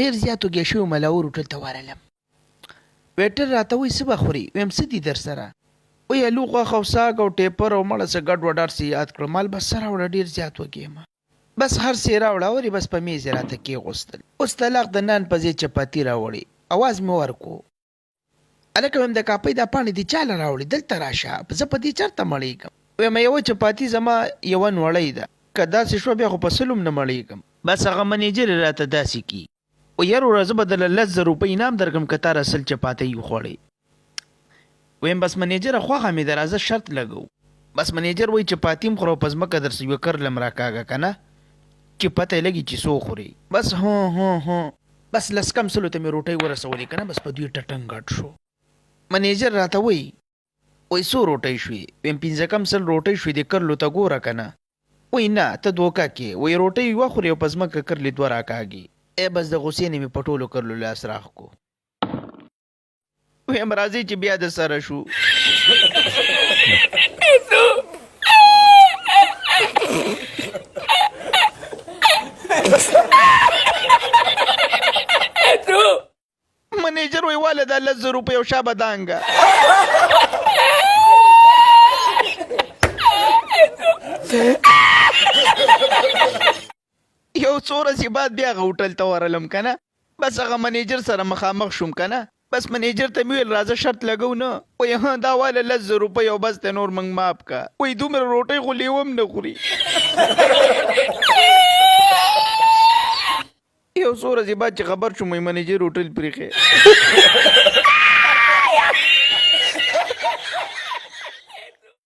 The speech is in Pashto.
ډېر زیات وږی شوی ملاور هوټل ته ورغلم. ویټر راته وایي څه به خورې؟ ویم څه دي در سره؟ وایي الو غوښه او ساګ او ټیپر او مړه څه ګډ وډ هر څه یاد کړم. مال بس څه راوړه، ډېر زیات وږی یم. بس هر څه یې راوړه ورې بس په میز یې راته کېغوستل. اوس طلاق د نان په ځای چپاتي راوړې. اواز مې ورکو هلکه ویم د کاپۍ دا پاڼې دې چاله راوړې؟ دلته راشه، زه په دې چېرته مړېږم. ویم یوه چپاتي زما یوه نوړۍ ده، که داسې شوه بیا خو په سلوم نه مړېږم. بس هغه منیجر یې راته داسې کي و یار وروره زه به درله 10,000 روپۍ انعام درکړم که تا رسل چپاتی وخوړې. ویم بس منیجره خوښه مې ده، راځه شرط لګو. بس منیجر وایي چپاتي هم خوره او په ځمکه درسه یوه کرله م راکاږه که نه چې پته یې لګي چې څو خورې. بس هو بس 10 کم سلو ته مې روټۍ ورسولې که نه، بس په دوی ټټنګ ګډ شو. منیجر راته وایي څو روټۍ شوې؟ ویم 15 کم سل روټۍ شوې، دې کرلو ته ګوره که نه. وایي نه ته دوکه کې، وایي روټۍ یوه خورې او په ځمکه کرلې 2 راکاږي. بس د غوسې نه مې په ټولو کرلو لاس راښ کو. ویم راځئ چې بیا د سره شو. منیجر وایي واله دا 10,000 روپۍ او شابه دانګه. یو څو ورځې بعد بیا هغه هوټل ته ورغلم که نه. بس هغه منیجر سره مخامخ شوم که نه. بس منیجر ته مې ویل راځه شرط لګو نه. وایي دا واله 10,000 روپۍ او بس ته نور موږ ماف که. وایي دومره روټۍ خو لیوه هم نه خوري. یو څو ورځې بعد چې خبر شوم وایي منیجر هوټل پرېښی.